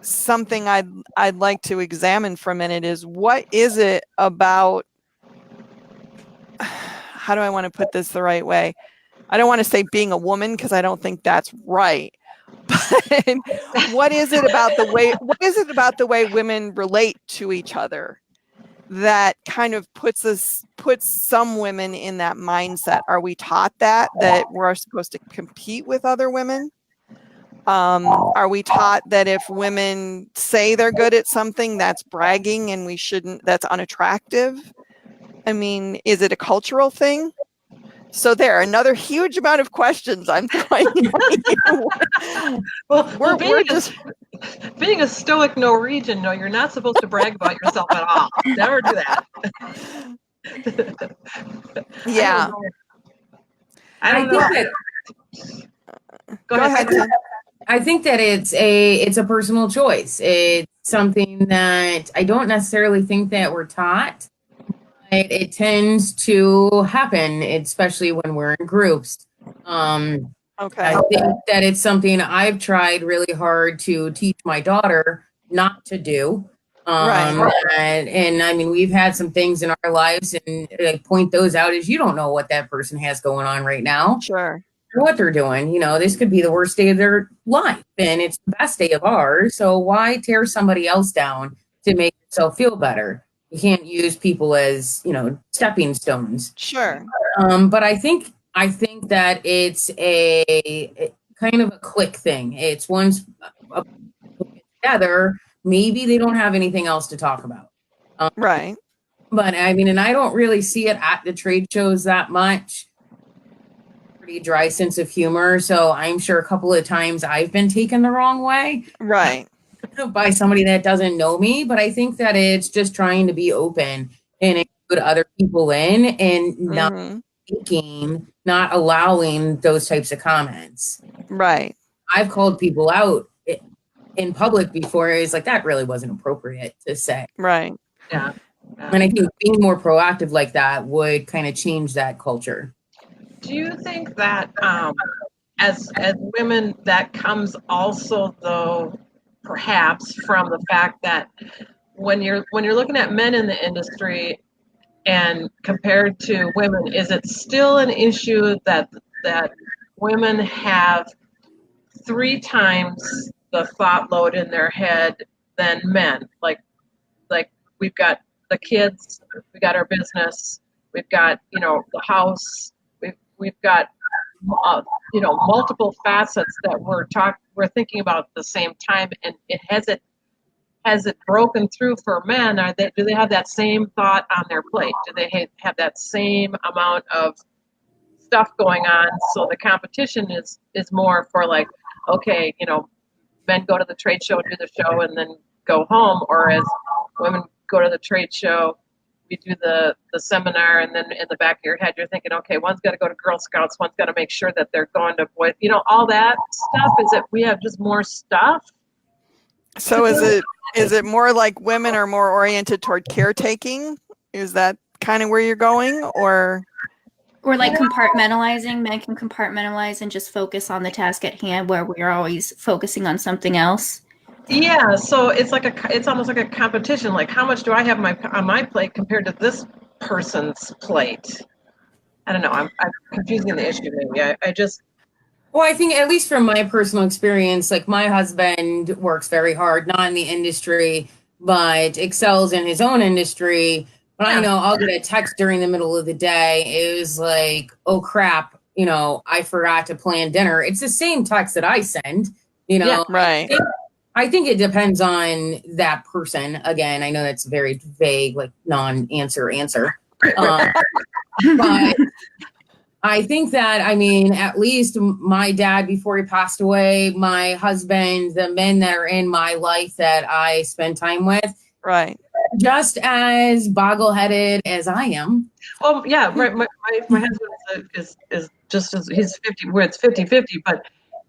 something I'd like to examine for a minute, is what is it about, how do I want to put this the right way? I don't want to say being a woman, because I don't think that's right. But what is it about the way women relate to each other that kind of puts some women in that mindset? Are we taught that we're supposed to compete with other women? Are we taught that if women say they're good at something, that's bragging and that's unattractive? I mean, is it a cultural thing? So another huge amount of questions I'm throwing at you. Well, being a stoic Norwegian, no, you're not supposed to brag about yourself at all. Never do that. Yeah. I don't know. Go ahead. I think that it's a personal choice. It's something that I don't necessarily think that we're taught. It tends to happen, especially when we're in groups. I think that it's something I've tried really hard to teach my daughter not to do. And I mean, we've had some things in our lives, and I point those out as, you don't know what that person has going on right now. Sure. What they're doing. This could be the worst day of their life, and it's the best day of ours. So why tear somebody else down to make yourself feel better? You can't use people as, stepping stones. Sure. But I think that it's a kind of a quick thing. It's once together, maybe they don't have anything else to talk about. Right. But I mean, and I don't really see it at the trade shows that much. Pretty dry sense of humor. So I'm sure a couple of times I've been taken the wrong way. Right. By somebody that doesn't know me. But I think that it's just trying to be open and include other people in and not not allowing those types of comments. Right. I've called people out in public before. It's like, that really wasn't appropriate to say. Right. Yeah. And I think being more proactive like that would kind of change that culture. Do you think that as women, that comes also, though, perhaps from the fact that when you're looking at men in the industry and compared to women, is it still an issue that women have 3 times the thought load in their head than men? Like we've got the kids, we got our business, we've got, the house, we've got multiple facets that we're thinking about at the same time, and has it broken through for men? Do they have that same thought on their plate? Do they have that same amount of stuff going on? So the competition is more for like, okay, men go to the trade show, do the show, and then go home, or as women go to the trade show, we do the seminar, and then in the back of your head, you're thinking, okay, one's got to go to Girl Scouts, one's got to make sure that they're going to boys, all that stuff. Is it we have just more stuff? So is it more like women are more oriented toward caretaking? Is that kind of where you're going, or like compartmentalizing? Men can compartmentalize and just focus on the task at hand, where we're always focusing on something else. Yeah, so it's almost like a competition. Like, how much do I have on my plate compared to this person's plate? I don't know. I'm confusing the issue. Maybe Well, I think, at least from my personal experience, like, my husband works very hard, not in the industry, but excels in his own industry. But I know I'll get a text during the middle of the day. It was like, oh crap, I forgot to plan dinner. It's the same text that I send. Yeah, right. I think it depends on that person. Again, I know that's very vague, like non-answer answer. But I think that, at least my dad, before he passed away, my husband, the men that are in my life that I spend time with, right, just as boggle-headed as I am. Well, yeah, right. My husband is just as, he's 50, where it's 50-50, but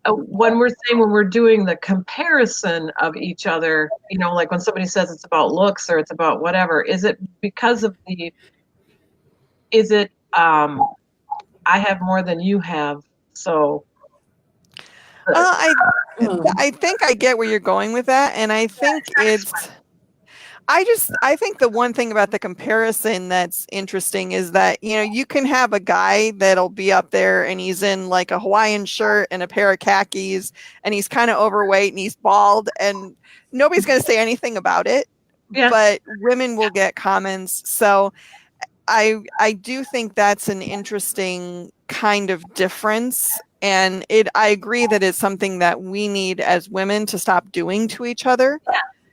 when we're doing the comparison of each other, like when somebody says it's about looks or it's about whatever, is it because of I have more than you have, so. I think I get where you're going with that, and I think I think the one thing about the comparison that's interesting is that, you can have a guy that'll be up there and he's in like a Hawaiian shirt and a pair of khakis and he's kind of overweight and he's bald and nobody's going to say anything about it, but women will get comments. So I do think that's an interesting kind of difference. And I agree that it's something that we need as women to stop doing to each other.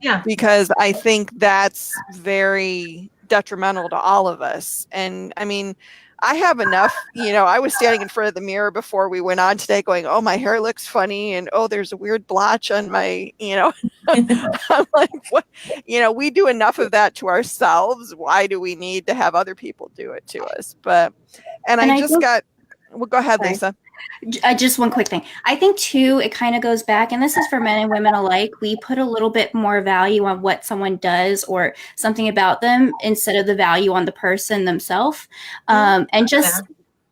Yeah. Because I think that's very detrimental to all of us. And I have enough, I was standing in front of the mirror before we went on today going, oh, my hair looks funny. And, oh, there's a weird blotch on my, I'm like, what, we do enough of that to ourselves. Why do we need to have other people do it to us? Well, go ahead, Lisa. Just one quick thing. I think too, it kind of goes back, and this is for men and women alike. We put a little bit more value on what someone does or something about them instead of the value on the person themselves. And just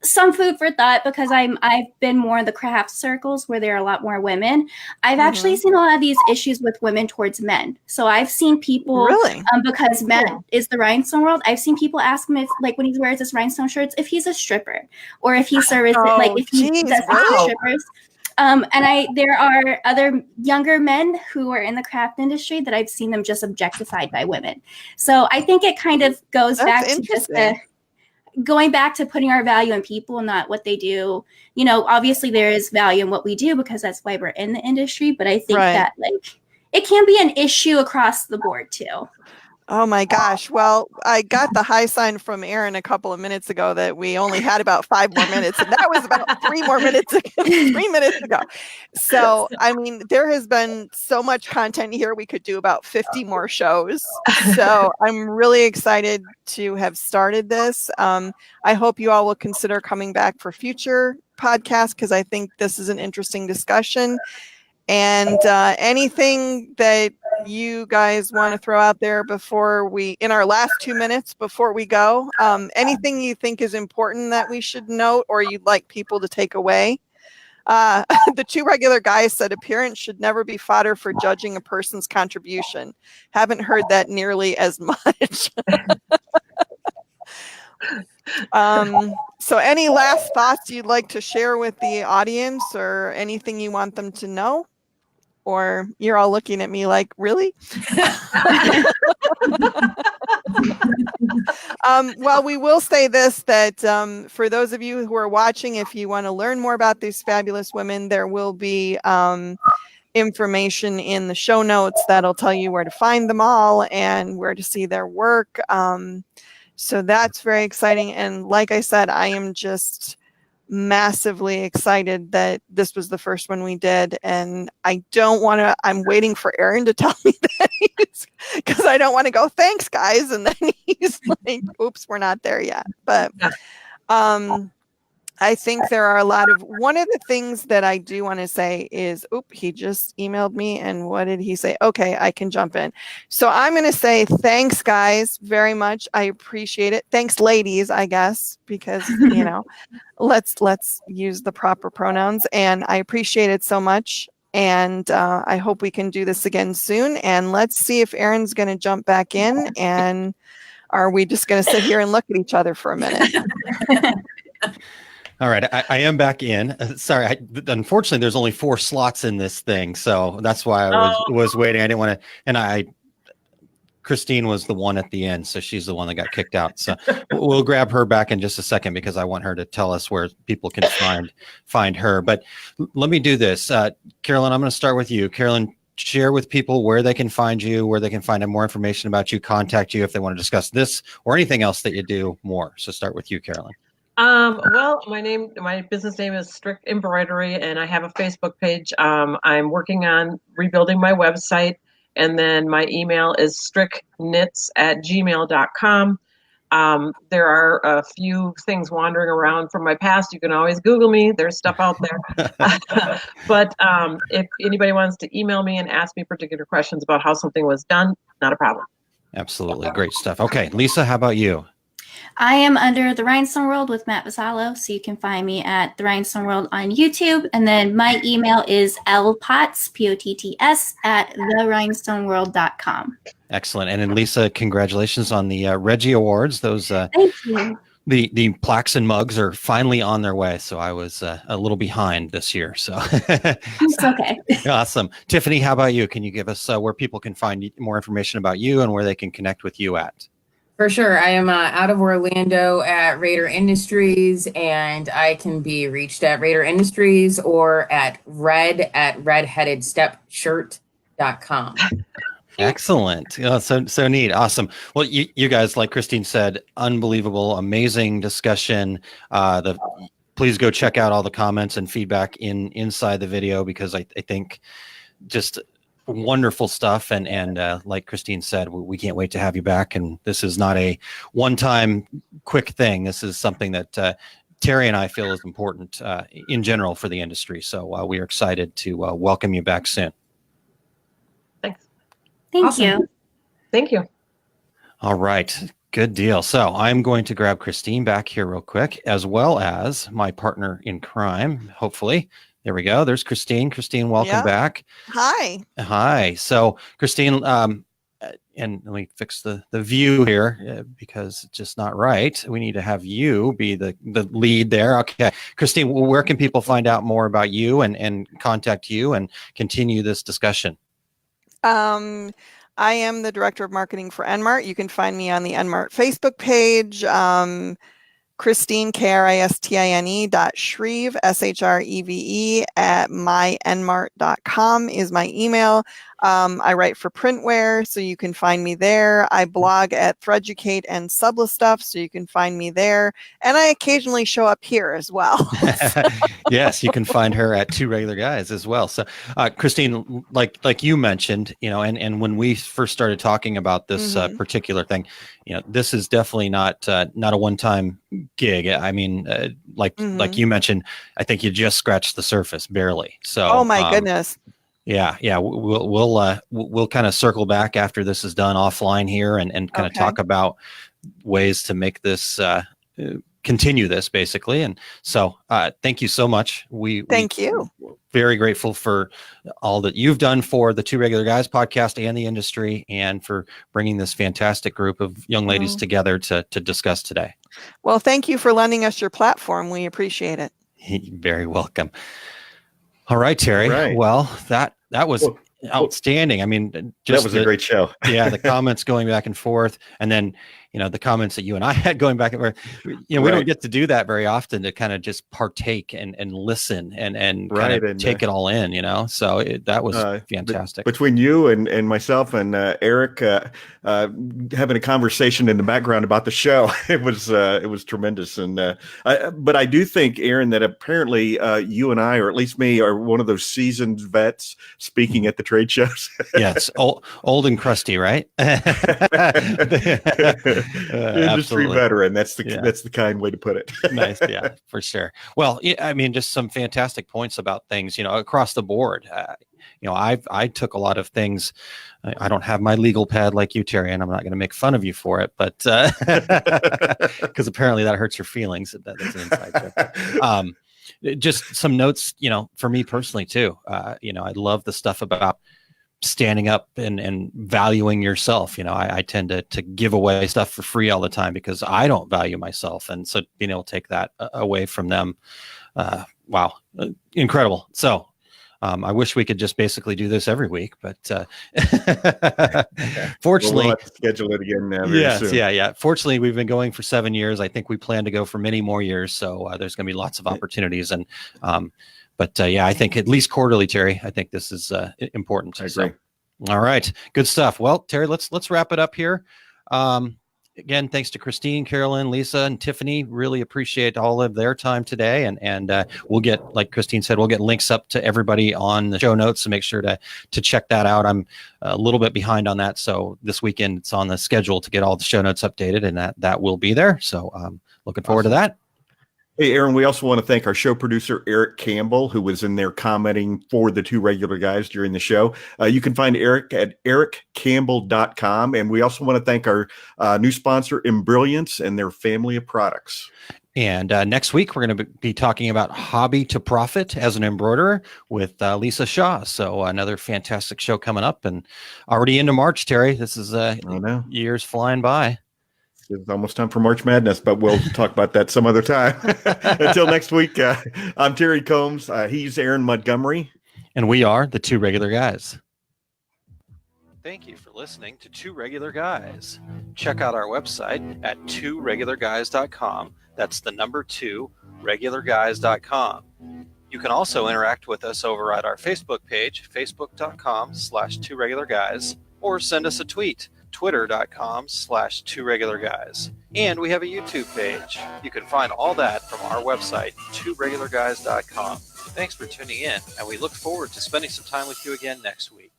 some food for thought, because I've been more in the craft circles where there are a lot more women. I've actually seen a lot of these issues with women towards men. So I've seen people, because men is the rhinestone world, I've seen people ask him if, like, when he wears his rhinestone shirts, if he's a stripper or if he services, if he does strippers. There are other younger men who are in the craft industry that I've seen them just objectified by women. So I think it kind of goes back to just going back to putting our value in people and not what they do. Obviously there is value in what we do because that's why we're in the industry. But I think that it can be an issue across the board too. Oh my gosh. Well, I got the high sign from Aaron a couple of minutes ago that we only had about 5 more minutes, and that was about 3 more minutes ago, 3 minutes ago. So, I mean, there has been so much content here. We could do about 50 more shows. So I'm really excited to have started this. I hope you all will consider coming back for future podcasts, because I think this is an interesting discussion. And anything that you guys want to throw out there before in our last 2 minutes before we go, anything you think is important that we should note or you'd like people to take away? The two regular guys said appearance should never be fodder for judging a person's contribution. Haven't heard that nearly as much. So any last thoughts you'd like to share with the audience, or anything you want them to know? Or you're all looking at me like, really? Well, we will say this, that for those of you who are watching, if you want to learn more about these fabulous women, there will be information in the show notes that'll tell you where to find them all and where to see their work. So that's very exciting. And like I said, I am just massively excited that this was the first one we did, and I'm waiting for Aaron to tell me that, because I don't want to go, thanks guys, and then he's like, oops, we're not there yet. But I think there are one of the things that I do want to say is, he just emailed me, and what did he say? Okay, I can jump in. So I'm going to say thanks, guys, very much. I appreciate it. Thanks, ladies, I guess, because, let's use the proper pronouns, and I appreciate it so much. And I hope we can do this again soon. And let's see if Aaron's going to jump back in, and are we just going to sit here and look at each other for a minute? All right, I am back in. Sorry, unfortunately, there's only 4 slots in this thing, so that's why I was waiting. I didn't want to, and Kristine was the one at the end, so she's the one that got kicked out. So we'll grab her back in just a second, because I want her to tell us where people can find her. But let me do this. Carolyn, I'm going to start with you. Carolyn, share with people where they can find you, where they can find more information about you, contact you if they want to discuss this or anything else that you do more. So start with you, Carolyn. Well, my business name is Strict Embroidery, and I have a Facebook page. I'm working on rebuilding my website, and then my email is strictknits@gmail.com. There are a few things wandering around from my past. You can always Google me. There's stuff out there. But if anybody wants to email me and ask me particular questions about how something was done, not a problem. Absolutely. Great stuff. Okay, Lisa, how about you? I am under The Rhinestone World with Matt Vasallo, so you can find me at The Rhinestone World on YouTube. And then my email is lpotts, Potts, at therhinestoneworld.com. Excellent. And then Lisa, congratulations on the Reggie Awards. Those Thank you. The plaques and mugs are finally on their way. So I was a little behind this year. So it's okay. Awesome. Tiffany, how about you? Can you give us where people can find more information about you and where they can connect with you at? For sure. I am out of Orlando at Raider Industries, and I can be reached at Raider Industries or at redheadedstepshirt.com. Excellent. So neat. Awesome. Well, you guys, like Kristine said, unbelievable, amazing discussion. Please go check out all the comments and feedback inside the video, because I think just wonderful stuff. And like Kristine said, we can't wait to have you back. And this is not a one-time quick thing. This is something that Terry and I feel is important in general for the industry. So we are excited to welcome you back soon. Thanks. Thank you. Thank you. All right. Good deal. So I'm going to grab Kristine back here real quick, as well as my partner in crime, hopefully. There we go. There's Kristine. Kristine, welcome back. Hi. Hi. So Kristine, and let me fix the view here because it's just not right. We need to have you be the lead there. Okay. Kristine, where can people find out more about you and contact you and continue this discussion? I am the director of marketing for Enmart. You can find me on the Enmart Facebook page. Kristine, Kristine .Shreve, SHREVE at mynmart.com is my email. I write for Printware, so you can find me there. I blog at Threaducate and Subla Stuff, so you can find me there. And I occasionally show up here as well. Yes, you can find her at Two Regular Guys as well. So, Kristine, like you mentioned, and when we first started talking about this particular thing, this is definitely not a one-time gig. I mean, like you mentioned, I think you just scratched the surface barely. So, oh my goodness. Yeah. We'll kind of circle back after this is done offline here and kind of talk about ways to make this continue this basically. And so thank you so much. Thank you. Very grateful for all that you've done for the Two Regular Guys podcast and the industry, and for bringing this fantastic group of young ladies together to discuss today. Well, thank you for lending us your platform. We appreciate it. You're very welcome. All right, Terry. Right. Well, that was outstanding. I mean, that was a great show. Yeah, the comments going back and forth, and then the comments that you and I had going back and forth. We don't get to do that very often, to kind of just partake and listen and kind of take it all in. So that was fantastic. Between you and myself and Eric having a conversation in the background about the show, it was tremendous. And but I do think, Aaron, that apparently you and I, or at least me, are one of those seasoned vets speaking at the trade shows. Yes, old and crusty, right? Industry veteran. That's the kind way to put it. Nice, yeah, for sure. Well, I mean, just some fantastic points about things, across the board. I took a lot of things. I don't have my legal pad like you, Terry, and I'm not going to make fun of you for it, but because apparently that hurts your feelings. That's an inside joke. Just some notes, for me personally too. I love the stuff about standing up and valuing yourself. I tend to give away stuff for free all the time because I don't value myself. And so being able to take that away from them, wow, incredible. So I wish we could just basically do this every week, but fortunately, we'll have to schedule it again very soon. Yeah. Fortunately, we've been going for 7 years. I think we plan to go for many more years. So there's going to be lots of opportunities. And But I think at least quarterly, Terry, I think this is important. I agree. All right. Good stuff. Well, Terry, let's wrap it up here. Again, thanks to Kristine, Carolyn, Lisa, and Tiffany. Really appreciate all of their time today. And we'll get, like Kristine said, we'll get links up to everybody on the show notes, so make sure to check that out. I'm a little bit behind on that. So this weekend it's on the schedule to get all the show notes updated, and that will be there. So looking forward to that. Hey, Aaron, we also want to thank our show producer, Eric Campbell, who was in there commenting for the Two Regular Guys during the show. You can find Eric at ericcampbell.com. And we also want to thank our new sponsor, Embrilliance, and their family of products. And next week, we're going to be talking about hobby to profit as an embroiderer with Lisa Shaw. So another fantastic show coming up, and already into March, Terry. This is years flying by. It's almost time for March Madness, but we'll talk about that some other time. Until next week, I'm Terry Combs. He's Aaron Montgomery. And we are the Two Regular Guys. Thank you for listening to Two Regular Guys. Check out our website at tworegularguys.com. That's the number 2, regularguys.com. You can also interact with us over at our Facebook page, facebook.com/tworegularguys, or send us a tweet, twitter.com/tworegularguys. And we have a YouTube page. You can find all that from our website, tworegularguys.com. Thanks for tuning in, and we look forward to spending some time with you again next week.